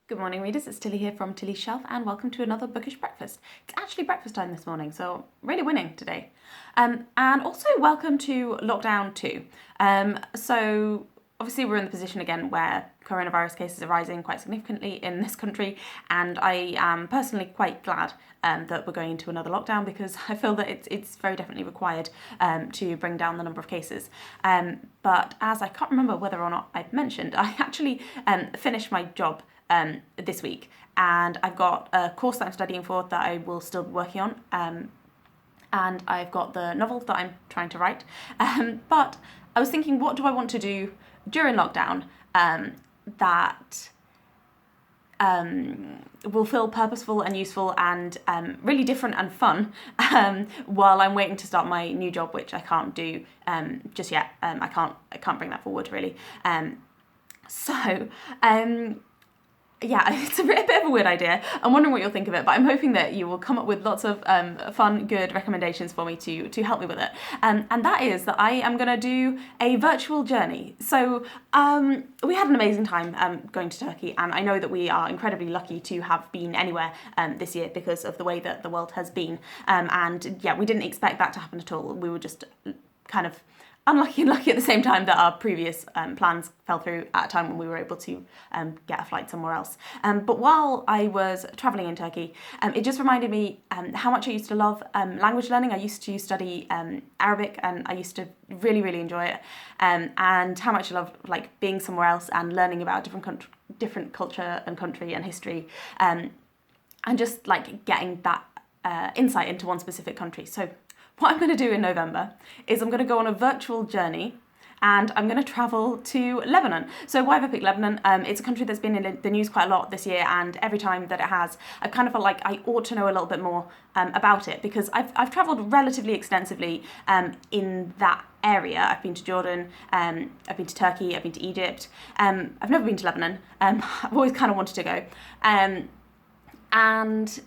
Good morning, readers. It's Tilly here from Tilly's Shelf, and welcome to another bookish breakfast. It's actually breakfast time this morning, so really winning today. And also welcome to lockdown 2. So obviously we're in the position again where coronavirus cases are rising quite significantly in this country, and I am personally quite glad that we're going into another lockdown, because I feel that it's very definitely required to bring down the number of cases. But as I can't remember whether or not I've mentioned, I actually finished my job this week, and I've got a course that I'm studying for that I will still be working on, and I've got the novel that I'm trying to write, but I was thinking, what do I want to do during lockdown that will feel purposeful and useful and really different and fun while I'm waiting to start my new job, which I can't do just yet. I can't bring that forward really. Yeah, it's a bit of a weird idea. I'm wondering what you'll think of it, but I'm hoping that you will come up with lots of fun, good recommendations for me to help me with it. And that is that I am going to do a virtual journey. So we had an amazing time going to Turkey, and I know that we are incredibly lucky to have been anywhere this year because of the way that the world has been. And yeah, we didn't expect that to happen at all. We were just kind of unlucky and lucky at the same time that our previous plans fell through at a time when we were able to get a flight somewhere else. But while I was travelling in Turkey, it just reminded me how much I used to love language learning. I used to study Arabic, and I used to really, really enjoy it. And how much I love like being somewhere else and learning about different culture and country and history, and just like getting that insight into one specific country. So what I'm going to do in November is I'm going to go on a virtual journey, and I'm going to travel to Lebanon. So why have I picked Lebanon? It's a country that's been in the news quite a lot this year, and every time that it has, I've kind of felt like I ought to know a little bit more about it, because I've travelled relatively extensively in that area. I've been to Jordan, I've been to Turkey, I've been to Egypt. I've never been to Lebanon. I've always kind of wanted to go. And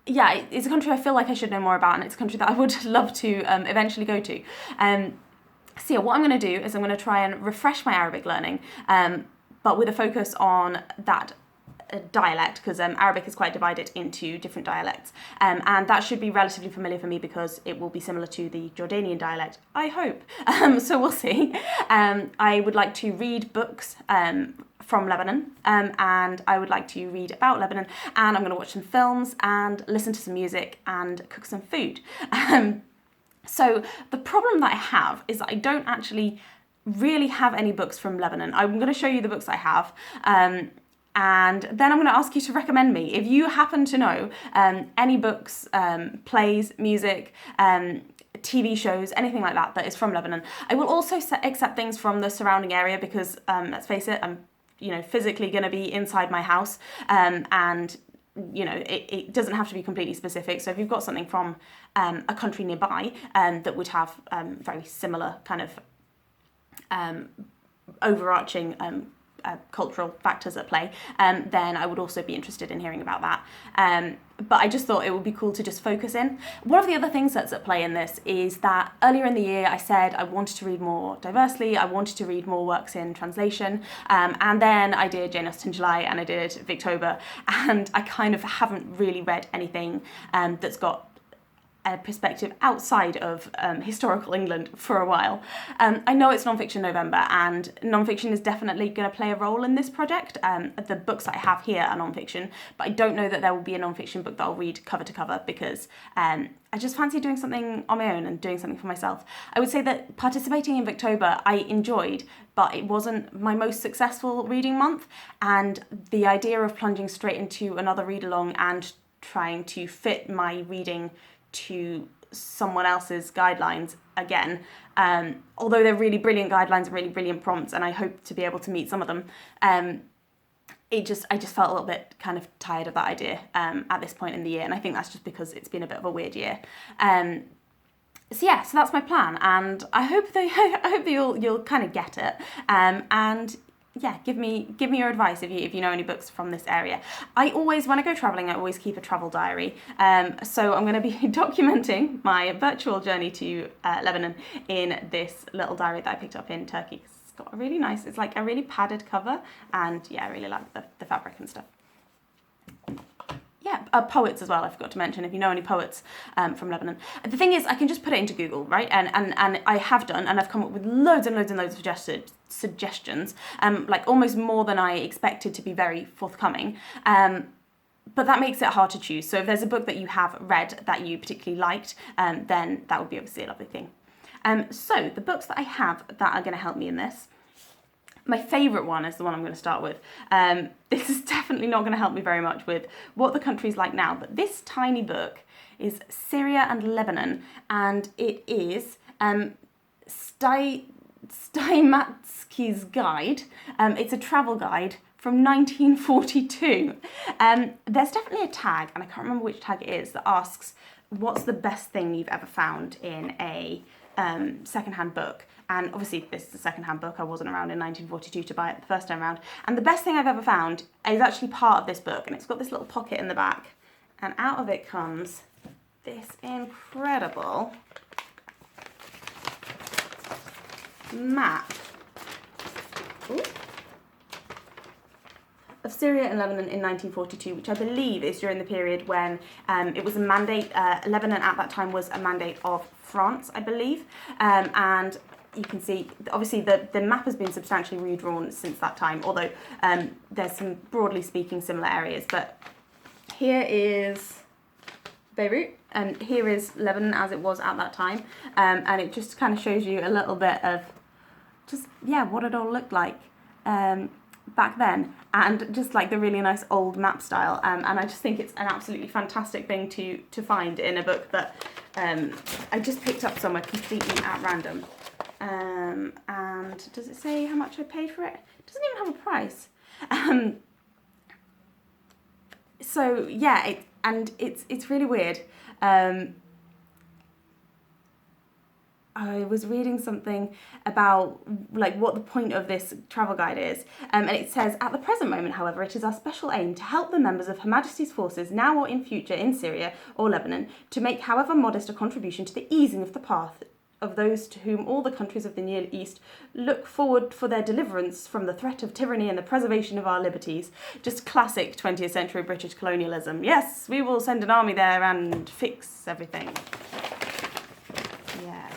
yeah, it's a country I feel like I should know more about, and it's a country that I would love to eventually go to. So yeah, what I'm going to do is I'm going to try and refresh my Arabic learning, but with a focus on that dialect, because Arabic is quite divided into different dialects, and that should be relatively familiar for me because it will be similar to the Jordanian dialect, I hope. So we'll see. I would like to read books from Lebanon, and I would like to read about Lebanon, and I'm going to watch some films and listen to some music and cook some food. So the problem that I have is that I don't actually really have any books from Lebanon. I'm going to show you the books I have, and then I'm going to ask you to recommend me. If you happen to know any books, plays, music, TV shows, anything like that is from Lebanon. I will also accept things from the surrounding area, because let's face it, I'm physically going to be inside my house, and it doesn't have to be completely specific. So if you've got something from a country nearby that would have very similar kind of overarching cultural factors at play, then I would also be interested in hearing about that. But I just thought it would be cool to just focus in. One of the other things that's at play in this is that earlier in the year I said I wanted to read more diversely, I wanted to read more works in translation, and then I did Jane Austen July and I did Victober, and I kind of haven't really read anything that's got a perspective outside of historical England for a while. I know it's non-fiction November, and non-fiction is definitely going to play a role in this project. The books that I have here are non-fiction, but I don't know that there will be a non-fiction book that I'll read cover to cover, because I just fancy doing something on my own and doing something for myself. I would say that participating in Victober I enjoyed, but it wasn't my most successful reading month, and the idea of plunging straight into another read-along and trying to fit my reading to someone else's guidelines again, although they're really brilliant guidelines and really brilliant prompts, and I hope to be able to meet some of them, I just felt a little bit kind of tired of that idea at this point in the year, and I think that's just because it's been a bit of a weird year. So yeah, so that's my plan, and I hope that you'll kind of get it, and yeah, give me your advice if you know any books from this area. I always, when I go travelling, I always keep a travel diary. So I'm going to be documenting my virtual journey to Lebanon in this little diary that I picked up in Turkey. It's got a really nice, it's like a really padded cover, and yeah, I really like the fabric and stuff. Yeah, poets as well, I forgot to mention, if you know any poets from Lebanon. The thing is, I can just put it into Google, right? And I have done, and I've come up with loads and loads and loads of suggestions, like almost more than I expected to be very forthcoming. But that makes it hard to choose. So if there's a book that you have read that you particularly liked, then that would be obviously a lovely thing. So the books that I have that are going to help me in this, my favourite one is the one I'm going to start with. This is definitely not going to help me very much with what the country's like now, but this tiny book is Syria and Lebanon, and it is Steimatzky's guide. It's a travel guide from 1942. There's definitely a tag, and I can't remember which tag it is, that asks, what's the best thing you've ever found in a secondhand book? And obviously this is a secondhand book, I wasn't around in 1942 to buy it the first time around. And the best thing I've ever found is actually part of this book, and it's got this little pocket in the back, and out of it comes this incredible map. Ooh. Of Syria and Lebanon in 1942, which I believe is during the period when it was a mandate, Lebanon at that time was a mandate of France, I believe, and you can see, obviously, the map has been substantially redrawn since that time, although there's some, broadly speaking, similar areas, but here is Beirut, and here is Lebanon as it was at that time, and it just kind of shows you a little bit of just, yeah, what it all looked like back then, and just like the really nice old map style, and I just think it's an absolutely fantastic thing to find in a book that I just picked up somewhere completely at random. And does it say how much I paid for it? It doesn't even have a price. So yeah, it's really weird. I was reading something about like what the point of this travel guide is, and it says, at the present moment, however, it is our special aim to help the members of Her Majesty's forces now or in future in Syria or Lebanon to make however modest a contribution to the easing of the path of those to whom all the countries of the Near East look forward for their deliverance from the threat of tyranny and the preservation of our liberties. Just classic 20th century British colonialism. Yes, we will send an army there and fix everything. Yeah.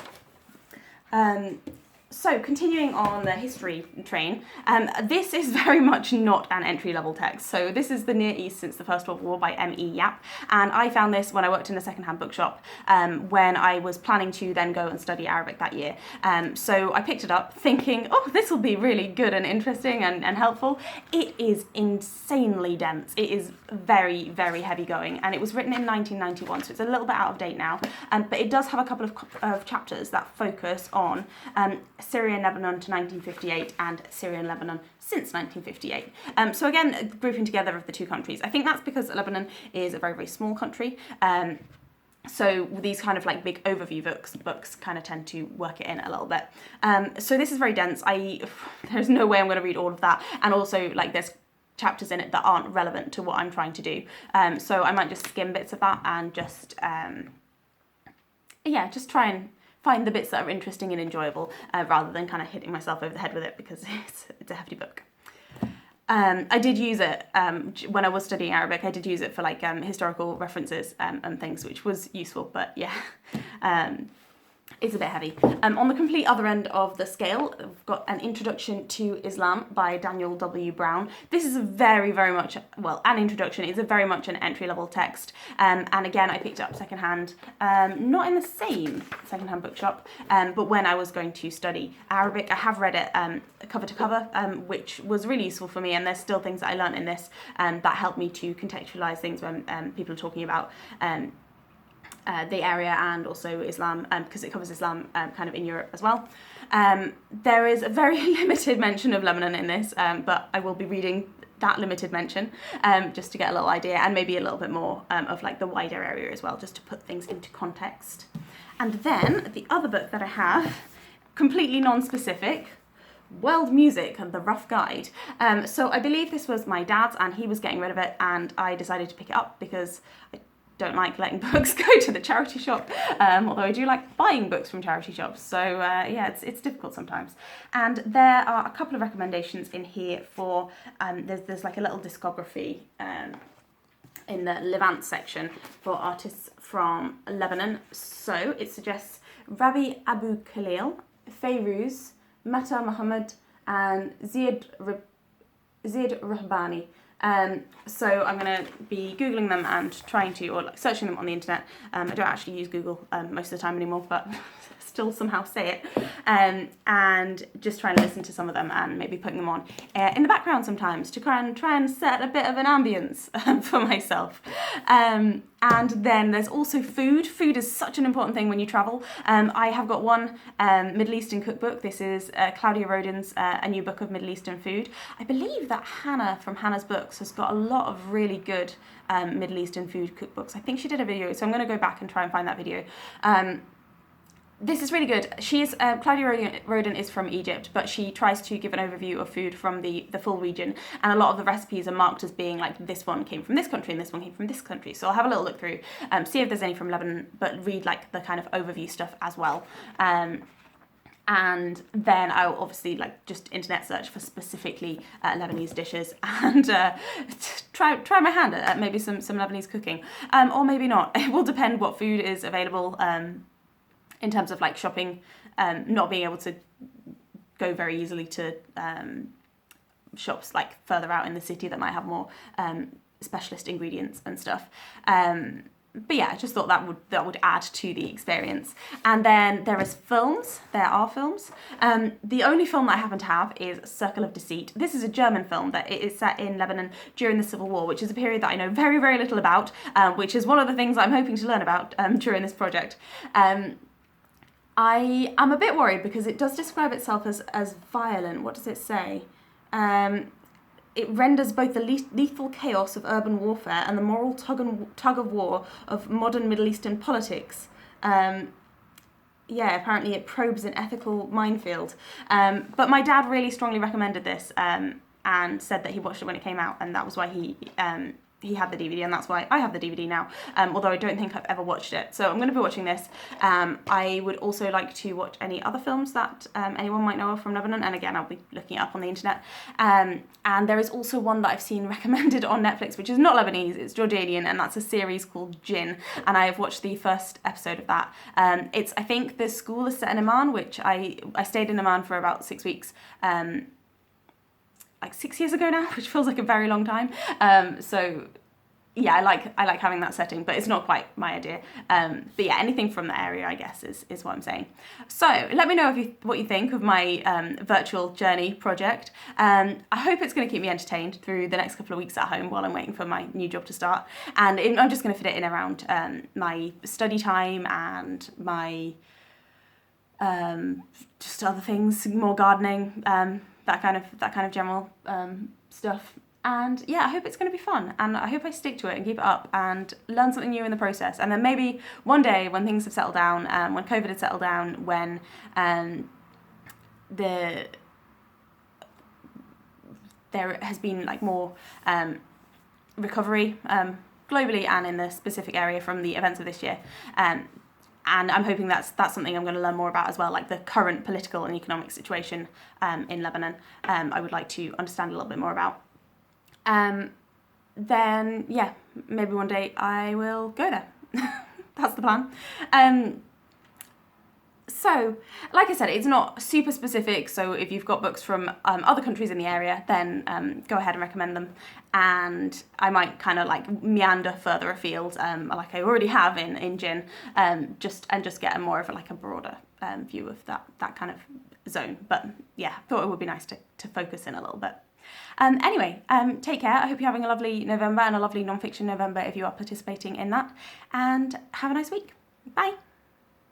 So continuing on the history train, this is very much not an entry-level text. So this is The Near East Since the First World War by M.E. Yapp, and I found this when I worked in a second-hand bookshop when I was planning to then go and study Arabic that year. So I picked it up thinking, oh, this will be really good and interesting and helpful. It is insanely dense. It is very, very heavy going, and it was written in 1991, so it's a little bit out of date now, but it does have a couple of chapters that focus on Syria and Lebanon to 1958 and Syria and Lebanon since 1958. So again, grouping together of the two countries. I think that's because Lebanon is a very, very small country. So these kind of like big overview books kind of tend to work it in a little bit. So this is very dense. There's no way I'm going to read all of that. And also like there's chapters in it that aren't relevant to what I'm trying to do. So I might just skim bits of that and just try and find the bits that are interesting and enjoyable rather than kind of hitting myself over the head with it because it's a hefty book. I did use it when I was studying Arabic. I did use it for like historical references and things, which was useful, but yeah. It's a bit heavy. On the complete other end of the scale, we've got An Introduction to Islam by Daniel W. Brown. This is a very, very much, well, an introduction. It's a very much an entry-level text. And again, I picked it up secondhand, not in the same secondhand bookshop, but when I was going to study Arabic. I have read it cover to cover, which was really useful for me. And there's still things that I learned in this that helped me to contextualize things when people are talking about the area and also Islam, because it covers Islam kind of in Europe as well. There is a very limited mention of Lebanon in this, but I will be reading that limited mention just to get a little idea and maybe a little bit more of like the wider area as well, just to put things into context. And then the other book that I have, completely non-specific, World Music and the Rough Guide. So I believe this was my dad's and he was getting rid of it and I decided to pick it up because don't like letting books go to the charity shop, although I do like buying books from charity shops. So yeah, it's difficult sometimes. And there are a couple of recommendations in here for, there's like a little discography in the Levant section for artists from Lebanon. So it suggests Rabi Abu Khalil, Fairuz, Mata Muhammad, and Ziad Rahbani. So I'm going to be Googling them and trying to, or like searching them on the internet. I don't actually use Google most of the time anymore, but still somehow say it. And just trying to listen to some of them and maybe putting them on in the background sometimes to try and set a bit of an ambience for myself. And then there's also food. Food is such an important thing when you travel. I have got one Middle Eastern cookbook. This is Claudia Roden's A New Book of Middle Eastern Food. I believe that Hannah from Hannah's Books has got a lot of really good Middle Eastern food cookbooks. I think she did a video, so I'm going to go back and try and find that video. This is really good. She's Claudia Roden is from Egypt, but she tries to give an overview of food from the full region, and a lot of the recipes are marked as being like this one came from this country and this one came from this country. So I'll have a little look through, see if there's any from Lebanon, but read like the kind of overview stuff as well. And then I'll obviously like just internet search for specifically Lebanese dishes and try my hand at maybe some Lebanese cooking, or maybe not. It will depend what food is available. In terms of like shopping, not being able to go very easily to shops like further out in the city that might have more specialist ingredients and stuff. But yeah, I just thought that would add to the experience. And then there are films. The only film that I happen to have is Circle of Deceit. This is a German film that it is set in Lebanon during the Civil War, which is a period that I know very, very little about, which is one of the things I'm hoping to learn about during this project. I am a bit worried because it does describe itself as violent. What does it say? It renders both the lethal chaos of urban warfare and the moral tug of war of modern Middle Eastern politics. Yeah, apparently it probes an ethical minefield. But my dad really strongly recommended this and said that he watched it when it came out, and that was why he had the DVD, and that's why I have the DVD now, although I don't think I've ever watched it. So I'm going to be watching this. I would also like to watch any other films that anyone might know of from Lebanon, and again, I'll be looking it up on the internet. And there is also one that I've seen recommended on Netflix, which is not Lebanese, it's Jordanian, and that's a series called Jinn, and I have watched the first episode of that. I think the school is set in Amman, which I stayed in Amman for about 6 weeks, like 6 years ago now, which feels like a very long time. So yeah, I like having that setting, but it's not quite my idea. But yeah, anything from the area, I guess, is what I'm saying. So let me know what you think of my virtual journey project. I hope it's going to keep me entertained through the next couple of weeks at home while I'm waiting for my new job to start. And I'm just going to fit it in around my study time and my just other things, more gardening, that kind of general stuff. And yeah, I hope it's going to be fun, and I hope I stick to it and keep it up and learn something new in the process. And then maybe one day when things have settled down, when COVID has settled down, when there has been like more recovery globally and in the specific area from the events of this year. And I'm hoping that's something I'm going to learn more about as well, like the current political and economic situation in Lebanon. I would like to understand a little bit more about. Then yeah, maybe one day I will go there. That's the plan. So, like I said, it's not super specific, so if you've got books from other countries in the area, then go ahead and recommend them. And I might kind of like meander further afield, like I already have in Jinn, just get a more of a broader view of that kind of zone. But yeah, thought it would be nice to focus in a little bit. Anyway, take care. I hope you're having a lovely November and a lovely non-fiction November if you are participating in that. And have a nice week. Bye.